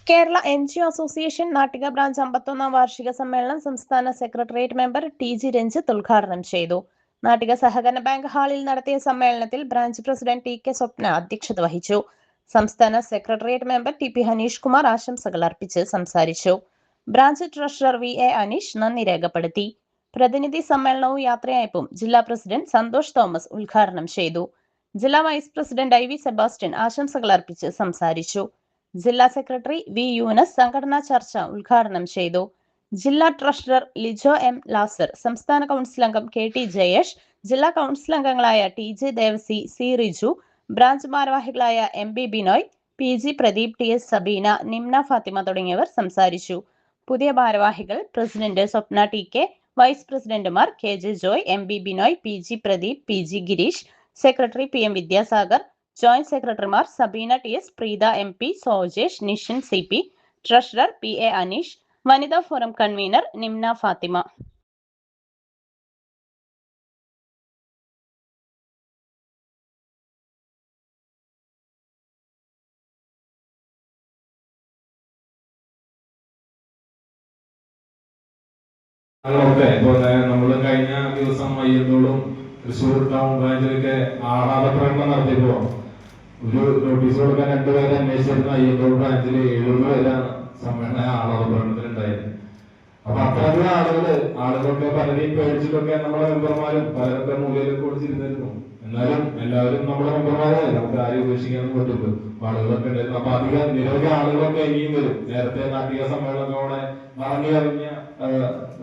Kerala NGO association Nattika branch 51ാം വാർഷിക സമ്മേളനം സംസ്ഥാന സെക്രട്ടേറിയറ്റ് മെമ്പർ TG രഞ്ജിത്ത് ഉദ്ഘാടനം ചെയ്തു. നാട്ടിക സഹകരണ ബാങ്ക് ഹാളിൽ നടത്തിയ സമ്മേളനത്തിൽ ബ്രാഞ്ച് പ്രസിഡന്റ് TK സ്വപ്ന അധ്യക്ഷത വഹിച്ചു. സംസ്ഥാന secretariat member TP Haneesh Kumar ആശംസകൾ അർപ്പിച്ച് സംസാരിച്ചു. ബ്രാഞ്ച് ട്രഷറർ VA അനീഷ് നന്ദി രേഖപ്പെടുത്തി. പ്രതിനിധി സമ്മേളനവും യാത്രയയപ്പും ജില്ലാ പ്രസിഡന്റ് സന്തോഷ് തോമസ് ഉദ്ഘാടനം ചെയ്തു. ജില്ലാ വൈസ് പ്രസിഡന്റ് IV സെബാസ്റ്റ്യൻ ആശംസകൾ അർപ്പിച്ച് സംസാരിച്ചു. ജില്ലാ സെക്രട്ടറി V യൂനസ് സംഘടനാ ചർച്ച ഉദ്ഘാടനം ചെയ്തു. ജില്ലാ ട്രഷറർ ലിജോ M ലാസർ, സംസ്ഥാന കൗൺസിൽ അംഗം KT ജയേഷ്, ജില്ലാ കൗൺസിൽ അംഗങ്ങളായ TJ Devasi, C Riju, branch ഭാരവാഹികളായ MB Binoy, PG Pradeep, TS Sabeena, Nimna Fathima തുടങ്ങിയവർ സംസാരിച്ചു. പുതിയ ഭാരവാഹികൾ പ്രസിഡന്റ് സ്വപ്ന TK, വൈസ് പ്രസിഡന്റുമാർ KJ Joy, MB Binoy, PG Pradeep, PG Gireesh, secretary PM Vidyasagar, joint സെക്രട്ടറിമാർ Sabeena TS, Preetha MP, Sojesh, Nishin CP, treasurer PA Aneesh, വനിതാ ഫോറം കൺവീനർ നിംന ഫാത്തിമ. നമ്മൾ കഴിഞ്ഞ ദിവസം അയ്യന്തോളും തൃശ്ശൂർ ടൗൺ ബ്രാഞ്ചിലൊക്കെ ആഹ്ലാദ പ്രകടനം നടത്തിയപ്പോ ഒരു നോട്ടീസ് കൊടുക്കാൻ 2 പേരെ അന്വേഷിച്ചിരുന്ന അയ്യന്തോൾ ബ്രാഞ്ചിൽ 70 പേരാണ് സമ്മേളന ആഹ്ലാദ പ്രകടനത്തിലുണ്ടായത്. അപ്പൊ അത്രയധികം ആളുകളൊക്കെ പലരെയും പേടിച്ചിട്ടൊക്കെ നമ്മുടെ മെമ്പർമാരും പലരൊക്കെ മൂലയിലൊക്കെ കുടിച്ചിരുന്നിരുന്നു. എന്നാലും എല്ലാവരും നമ്മുടെ മെമ്പർമാരായി നമുക്ക് ആരെയും ഉപേക്ഷിക്കാൻ പറ്റുള്ളൂ. ആളുകളൊക്കെ ഉണ്ടായിരുന്നു. അപ്പൊ അധികം നിരവധി ആളുകളൊക്കെ ഇനിയും വരും. നേരത്തെ നാട്ടിക സമ്മേളനത്തോടെ മറങ്ങി അറിഞ്ഞ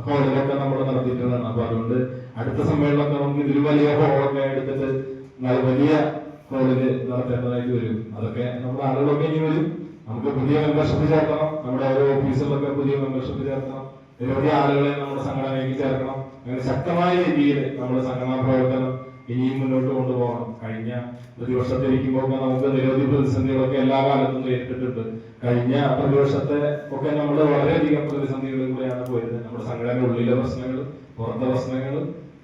ഹോളിലൊക്കെ നമ്മൾ നടത്തിയിട്ടുള്ളതാണ്. അപ്പൊ അതുകൊണ്ട് അടുത്ത സമ്മേളനമൊക്കെ നമുക്ക് ഇതിൽ വലിയ ഹോളൊക്കെ എടുത്തിട്ട് വലിയ ഹോളില് നടത്തേണ്ടതായിട്ട് വരും. അതൊക്കെ നമ്മുടെ ആളുകളൊക്കെ ഇനി വരും. നമുക്ക് പുതിയ മെമ്പർഷിപ്പ് ചേർക്കണം. നമ്മുടെ ഓരോ ഓഫീസുകളിലൊക്കെ പുതിയ മെമ്പർഷിപ്പ് ചേർക്കണം. നിരവധി ആളുകളെ നമ്മുടെ സംഘടനയ്ക്ക് ചേർക്കണം. അങ്ങനെ ശക്തമായ രീതിയിൽ നമ്മുടെ സംഘടനാ പ്രവർത്തനം ഇനിയും മുന്നോട്ട് കൊണ്ടുപോകണം. കഴിഞ്ഞ പ്രതിവർഷത്തിരിക്കുമ്പോൾ നമുക്ക് നിരവധി പ്രതിസന്ധികളൊക്കെ എല്ലാ കാലത്തും നേരിട്ടിട്ടുണ്ട്. കഴിഞ്ഞ പ്രതിവർഷത്തെ ഒക്കെ നമ്മൾ വളരെയധികം പ്രതിസന്ധികളിലൂടെയാണ് പോയത്. നമ്മുടെ സംഘടനയുടെ ഉള്ളിലെ പ്രശ്നങ്ങൾ, പുറത്തെ പ്രശ്നങ്ങൾ,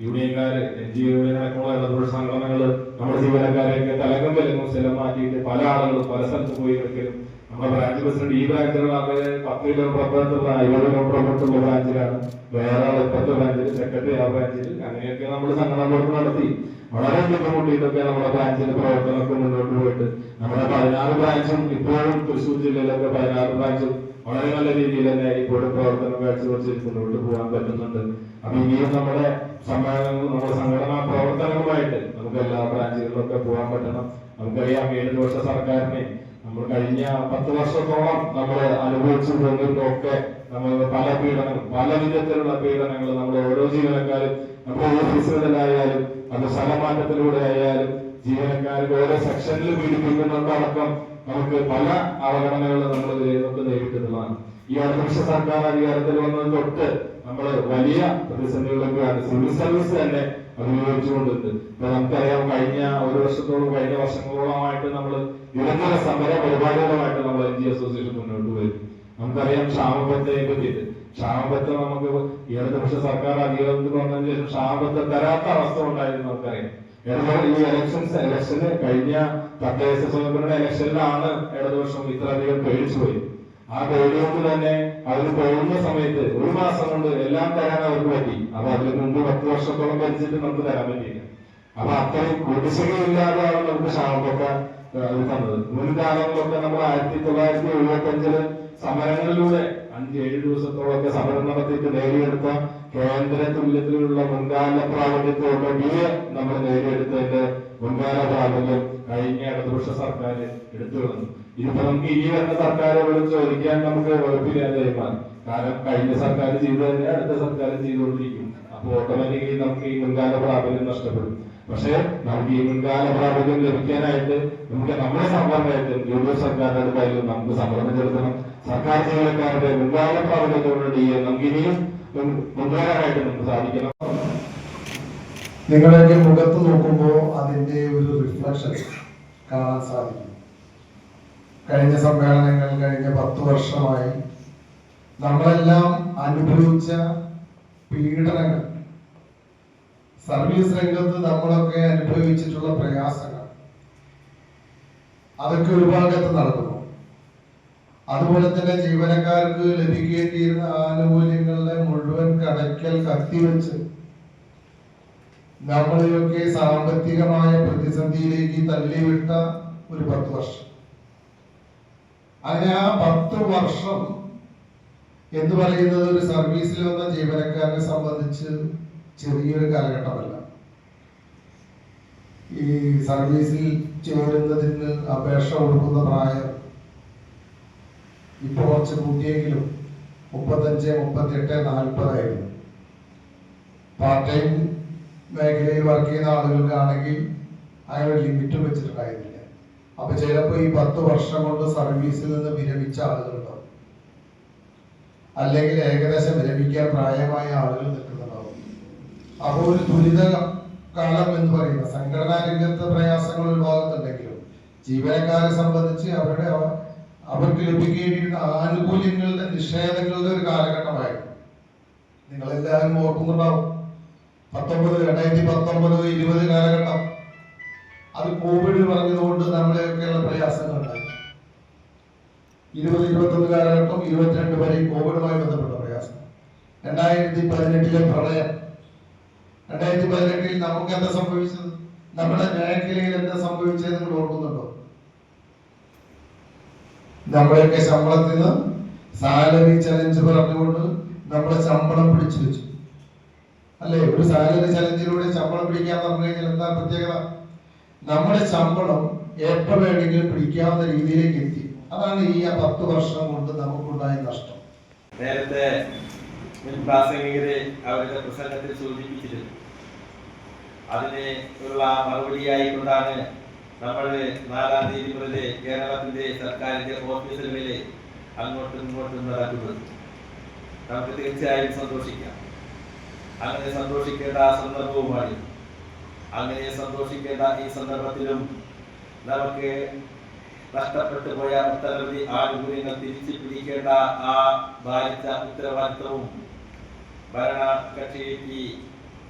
യൂണിയൻകാര്, NGO യൂണിയനടക്കമുള്ള ഇടതുപക്ഷ സംഘടനകള് നമ്മുടെ ജീവനക്കാരെയൊക്കെ തലകം വിലങ്ങും സ്ഥലം മാറ്റിയിട്ട് പല ആളുകളും പല സ്ഥലത്ത് പോയി വെക്കലും നമ്മുടെ ബ്രാഞ്ച് പ്രസിഡന്റ് ഈ ബ്രാഞ്ചുകളാകെ 10 കിലോമീറ്റർ അപ്പുറത്തുള്ള 50 കിലോമീറ്റർ അപ്പുറത്തുള്ള ബ്രാഞ്ചിലാണ്. വേറെ ആൾ 10 ബ്രാഞ്ചിൽ, സെക്രട്ടറി ആ ബ്രാഞ്ചിൽ. അങ്ങനെയൊക്കെ നമ്മൾ സംഘടനാ പ്രവർത്തനം നടത്തി വളരെ ബുദ്ധിമുട്ടിയിട്ടൊക്കെ നമ്മുടെ ബ്രാഞ്ചിന്റെ പ്രവർത്തനമൊക്കെ മുന്നോട്ട് പോയിട്ട് നമ്മുടെ 16 ബ്രാഞ്ചും ഇപ്പോഴും തൃശ്ശൂർ ജില്ലയിലൊക്കെ 16 ബ്രാഞ്ചും വളരെ നല്ല രീതിയിൽ തന്നെ ഇപ്പോഴും പ്രവർത്തനം കാഴ്ചവെച്ച് മുന്നോട്ട് പോകാൻ പറ്റുന്നുണ്ട്. അപ്പൊ ഇനിയും നമ്മുടെ സമ്മേളനങ്ങളും നമ്മുടെ സംഘടനാ പ്രവർത്തനങ്ങളുമായിട്ട് നമുക്ക് എല്ലാ ബ്രാഞ്ചുകളിലൊക്കെ പോകാൻ പറ്റണം. നമുക്കറിയാം 7 വർഷ സർക്കാരിനെ നമ്മൾ കഴിഞ്ഞ 10 വർഷത്തോളം നമ്മൾ അനുഭവിച്ചു പോകുന്നതൊക്കെ നമ്മൾ പല പീഡനങ്ങൾ, പല വിധത്തിലുള്ള പീഡനങ്ങൾ നമ്മൾ ഓരോ ജീവനക്കാരും നമ്മുടെ ഓഫീസുകളിലായാലും അത് സ്ഥലമാറ്റത്തിലൂടെ ആയാലും ജീവനക്കാർക്ക് ഓരോ സെക്ഷനിൽ പീഡിപ്പിക്കുന്നതടക്കം നമുക്ക് പല അവഗണനകൾ നമ്മൾ നമുക്ക് നേരിട്ടുള്ളതാണ്. ഈ ഇടതുപക്ഷ സർക്കാർ അധികാരത്തിൽ വന്നത് തൊട്ട് നമ്മൾ വലിയ പ്രതിസന്ധികളൊക്കെയാണ് സിവിൽ സർവീസ് തന്നെ അഭിമുഖീകരിച്ചുകൊണ്ടിരുന്നത്. ഇപ്പൊ നമുക്കറിയാം കഴിഞ്ഞ ഒരു വർഷത്തോളം, കഴിഞ്ഞ വർഷങ്ങളോളമായിട്ട് നമ്മൾ നിരന്തര സമര പരിപാടികളുമായിട്ട് നമ്മൾ NGO അസോസിയേഷൻ മുന്നോട്ട് പോയി. നമുക്കറിയാം ക്ഷാമബത്തയെ പറ്റിയിട്ട്. ക്ഷാമബത്ത നമുക്ക് ഇടതുപക്ഷ സർക്കാർ അധികാരത്തിൽ വന്നതിന് ശേഷം ക്ഷാമബത്ത തരാത്ത അവസ്ഥ ഉണ്ടായിരുന്നു നമുക്കറിയാം. ഈ ഇലക്ഷന് കഴിഞ്ഞ തദ്ദേശ സ്വയംഭരണ ഇലക്ഷനിലാണ് ഇടതുപക്ഷം ഇത്രയധികം പേടിച്ചുപോയി. ആ പേടിയോട് തന്നെ അവർ പോകുന്ന സമയത്ത് 1 മാസം കൊണ്ട് എല്ലാം തരാൻ അവർക്ക് പറ്റി. അപ്പൊ അതിന് മുമ്പ് 10 വർഷത്തോളം ഭരിച്ചിട്ട് നമുക്ക് തരാൻ പറ്റിയില്ല. അപ്പൊ അത്രയും കുടിശ്ശികയില്ലാതെയാണ് നമുക്ക് ക്ഷാമബത്ത അത് തന്നത്. മുൻകാലങ്ങളിലൊക്കെ നമ്മൾ 1975 സമരങ്ങളിലൂടെ 5-7 ദിവസത്തോളമൊക്കെ സമരം നടത്തിയിട്ട് നേടിയെടുത്ത കേന്ദ്ര തുല്യത്തിലുള്ള മുൻകാല പ്രാബല്യത്തോടുകൂടിയ നമ്മൾ നേടിയെടുത്തതിന്റെ മുൻകാല പ്രാബല്യം കഴിഞ്ഞ ഇടതുപക്ഷ സർക്കാർ എടുത്തു കളഞ്ഞു. ഇതിപ്പോ നമുക്ക് ഇനി വരുന്ന സർക്കാരുകളും ചോദിക്കാൻ നമുക്ക് ഉറപ്പില്ലാതെ മാറി. കാരണം കഴിഞ്ഞ സർക്കാർ ചെയ്തു തന്നെ അടുത്ത സർക്കാർ ചെയ്തുകൊണ്ടിരിക്കും. അപ്പൊ ഓട്ടോമാറ്റിക്കലി നമുക്ക് ഈ മുൻകാല പ്രാബല്യം നഷ്ടപ്പെടും. പക്ഷെ നമുക്ക് ഈ മുൻകാല പ്രാബല്യം ലഭിക്കാനായിട്ട് നമുക്ക് നമ്മുടെ സംവരണമായിട്ട് UDF സർക്കാരിന്റെ കയ്യിൽ നമുക്ക് സംവരണം ചെലുത്തണം. സർക്കാർ ജീവനക്കാരുടെ മുൻകാല പ്രാബല്യത്തോടുകൂടി നമുക്ക് ഇനിയും മുൻഗണനായിട്ട് നമുക്ക് സാധിക്കണം. നിങ്ങളുടെ മുഖത്ത് നോക്കുമ്പോൾ അതിന്റെ ഒരു റിഫ്ലക്ഷൻ കാണാൻ സാധിക്കും. കഴിഞ്ഞ സമ്മേളനങ്ങൾ, കഴിഞ്ഞ 10 വർഷമായി നമ്മളെല്ലാം അനുഭവിച്ച പീഡനങ്ങൾ, സർവീസ് രംഗത്ത് നമ്മളൊക്കെ അനുഭവിച്ചിട്ടുള്ള പ്രയാസങ്ങൾ, അതൊക്കെ ഒരു ഭാഗത്ത് നടക്കുന്നു. അതുപോലെ തന്നെ ജീവനക്കാർക്ക് ലഭിക്കേണ്ടിയിരുന്ന ആനുകൂല്യങ്ങളുടെ മുഴുവൻ കടയ്ക്കൽ കത്തിവെച്ച് നമ്മളെയൊക്കെ സാമ്പത്തികമായ പ്രതിസന്ധിയിലേക്ക് തള്ളിവിട്ട ഒരു 10 വർഷം. അങ്ങനെ ആ 10 വർഷം എന്ന് പറയുന്നത് ഒരു സർവീസിൽ വന്ന ജീവനക്കാരനെ സംബന്ധിച്ച് ചെറിയൊരു കാലഘട്ടമല്ല. ഈ സർവീസിൽ ചേരുന്നതിന് അപേക്ഷ കൊടുക്കുന്ന പ്രായം ഇപ്പൊ കുറച്ച് കൂട്ടിയെങ്കിലും 35, 38, 40 ആയിരുന്നു. പാർട്ട് ടൈം മേഖലയിൽ വർക്ക് ചെയ്യുന്ന ആളുകൾക്കാണെങ്കിൽ അങ്ങനെ ലിമിറ്റും വെച്ചിട്ടുണ്ടായിരുന്നില്ല. അപ്പൊ ചിലപ്പോൾ ഈ 10 വർഷം കൊണ്ട് സർവീസിൽ നിന്ന് വിരമിച്ച ആളുകളുണ്ടാവും, അല്ലെങ്കിൽ ഏകദേശം വിരമിക്കാൻ പ്രായമായ ആളുകൾ നിൽക്കുന്നുണ്ടാവും. അപ്പോൾ ഒരു ദുരിത കാലം എന്ന് പറയുന്ന സംഘടനാ രംഗത്തെ പ്രയാസങ്ങൾ ഒരു ഭാഗത്തുണ്ടെങ്കിലും ജീവനക്കാരെ സംബന്ധിച്ച് അവർക്ക് ലഭിക്കേണ്ടിയിരുന്ന ആനുകൂല്യങ്ങളുടെ നിഷേധങ്ങളുടെ ഒരു കാലഘട്ടമായിരുന്നു. നിങ്ങളെല്ലാവരും ഓർക്കുന്നുണ്ടാവും 2019, 20 കാലഘട്ടം. അത് കോവിഡ് പറഞ്ഞതുകൊണ്ട് നമ്മളെയൊക്കെയുള്ള പ്രയാസങ്ങൾ ഉണ്ടായി. 20, 21 കാലഘട്ടം, 22 വരെ കോവിഡുമായി ബന്ധപ്പെട്ട പ്രയാസം. 2018 പ്രളയം. 2018 നമുക്ക് എന്താ സംഭവിച്ചത്? നമ്മുടെ മേഖലയിൽ എന്താ സംഭവിച്ചത് നിങ്ങൾ ഓർക്കുന്നുണ്ടോ? നമ്മുടെയൊക്കെ ശമ്പളത്തിൽ നിന്ന് സാലറി ചലഞ്ച് പറഞ്ഞുകൊണ്ട് നമ്മുടെ ശമ്പളം പിടിച്ചു വെച്ചു, അല്ലെ? ഒരു സാലറി ചലഞ്ചിലൂടെ ശമ്പളം പിടിക്കാന്ന് പറഞ്ഞു കഴിഞ്ഞാൽ എന്താ പ്രത്യേകത? നമ്മുടെ ശമ്പളം എപ്പോ വേണമെങ്കിലും പിടിക്കാവുന്ന രീതിയിലേക്ക് എത്തി. അതാണ് ഈ 10 വർഷം കൊണ്ട് നമുക്കുണ്ടായ നഷ്ടം. നേരത്തെ പ്രാസംഗികരെ അവരുടെ പ്രസംഗത്തിൽ സൂചിപ്പിച്ചിരുന്നു. അതിന് ഉള്ള മറുപടിയായിക്കൊണ്ടാണ് നമ്മൾ 4-ാം തീയതി മുതൽ കേരളത്തിന്റെ സർക്കാരിന്റെ ഓഫീസുകളിൽ അങ്ങോട്ടും ഇങ്ങോട്ടും നടക്കുന്നത്. നമുക്ക് തീർച്ചയായും സന്തോഷിക്കാം. അങ്ങനെ സന്തോഷിക്കേണ്ട സന്ദർഭവുമാണ്. അങ്ങനെ സന്തോഷിക്കേണ്ട ഈ സന്ദർഭത്തിലും നമുക്ക് നഷ്ടപ്പെട്ടു പോയ ഒട്ടനവധി ആനുകൂല്യങ്ങൾ തിരിച്ചു പിടിക്കേണ്ട ആ ഭാരിച്ച ഉത്തരവാദിത്വവും ഭരണകക്ഷിക്ക്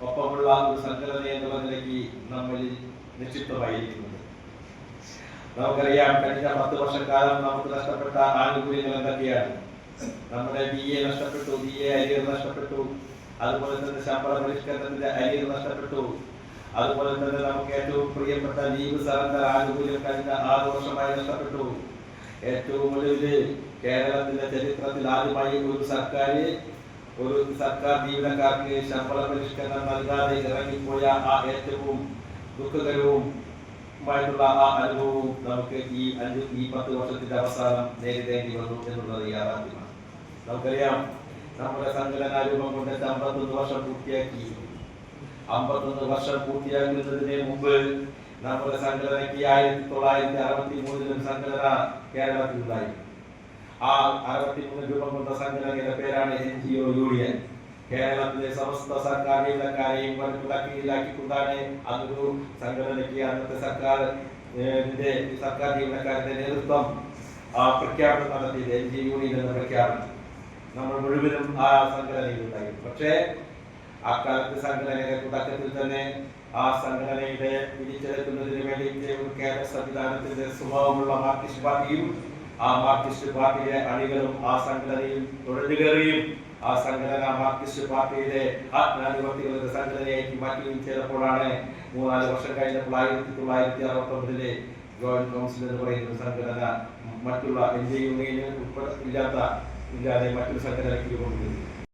ഒപ്പമുള്ള ഒരു സംഘടന എന്നുള്ള നിലയ്ക്ക് നമ്മളിൽ നിക്ഷിപ്തമായിരിക്കുന്നത്. നമുക്കറിയാം, കഴിഞ്ഞ 10 വർഷക്കാലം നമുക്ക് നഷ്ടപ്പെട്ട ആനുകൂല്യങ്ങൾ എന്തൊക്കെയാണ്? നമ്മുടെ BA നഷ്ടപ്പെട്ടു, BA അരിയർ നഷ്ടപ്പെട്ടു, അതുപോലെ തന്നെ ശമ്പള പരിഷ്കരണത്തിന്റെ അരിയർ നഷ്ടപ്പെട്ടു, അതുപോലെ തന്നെ നമുക്ക് ഏറ്റവും പ്രിയപ്പെട്ട ലീവ് സറണ്ടർ ആനുകൂല്യം കഴിഞ്ഞ 6 വർഷമായി നഷ്ടപ്പെട്ടു. ഏറ്റവും ഒടുവില് കേരളത്തിന്റെ ചരിത്രത്തിൽ ആദ്യമായി ഒരു സർക്കാർ ജീവനക്കാർക്ക് ശമ്പള പരിഷ്കരണം നൽകാതെ ഇറങ്ങിപ്പോയ ആ ഏറ്റവും ദുഃഖകരവുമായിട്ടുള്ള ആ അനുഭവവും നമുക്ക് ഈ 10 വർഷത്തിന്റെ അവസാനം നേരിടേണ്ടി വന്നു എന്നുള്ളത് യാഥാർത്ഥ്യമാണ്. നമുക്കറിയാം, നമ്മുടെ സംഘടനാ രൂപം കൊണ്ട് 51 വർഷം പൂർത്തിയാക്കി. 51 വർഷം പൂർത്തിയാക്കുന്നതിന് മുമ്പ് നമ്മുടെ സംഘടനയ്ക്ക് 1963 സംഘടന കേരളത്തിലുണ്ടായി. ആ 63 രൂപം കൊണ്ട സംഘടനയുടെ പേരാണ് NGO യൂണിയൻ. കേരളത്തിലെ സമസ്ത സർക്കാർ ജീവനക്കാരെയും കീഴിലാക്കിക്കൊണ്ടാണ് അതൊരു സംഘടനയ്ക്ക് അന്നത്തെ സർക്കാർ ജീവനക്കാരുടെ നേതൃത്വം പ്രഖ്യാപനം നടത്തിയത്. NGO യൂണിയൻ എന്ന പ്രഖ്യാപനം നമ്മൾ മുഴുവനും ആ സംഘടനയിലുണ്ടായി. പക്ഷേ അക്കാലത്ത് സംഘടനയുടെ തുടക്കത്തിൽ തന്നെ ആ സംഘടനയുടെ പിടിച്ചെടുക്കുന്നതിന് വേണ്ടിയിട്ട് ഒരു കേന്ദ്ര സംവിധാനത്തിന്റെ സ്വഭാവമുള്ള മാർക്സിസ്റ്റ് പാർട്ടിയും ആ മാർക്സിസ്റ്റ് പാർട്ടിയുടെ അണികളും ആ സംഘടനയിൽ നുഴഞ്ഞുകയറിയും ആ സംഘടന മാർക്സിസ്റ്റ് പാർട്ടിയുടെ ആജ്ഞാധിപത്യങ്ങളുടെ സംഘടനയാക്കി മാറ്റുകയും ചെയ്തപ്പോഴാണ് 3-4 വർഷം കഴിഞ്ഞപ്പോൾ 1969 ജോയിന്റ് കൗൺസിൽ എന്ന് പറയുന്ന സംഘടന മറ്റുള്ള NGO യൂണിയന് ഇല്ലാതെ മറ്റൊരു സംഘടനയ്ക്ക് കൊണ്ടുവരുന്നു.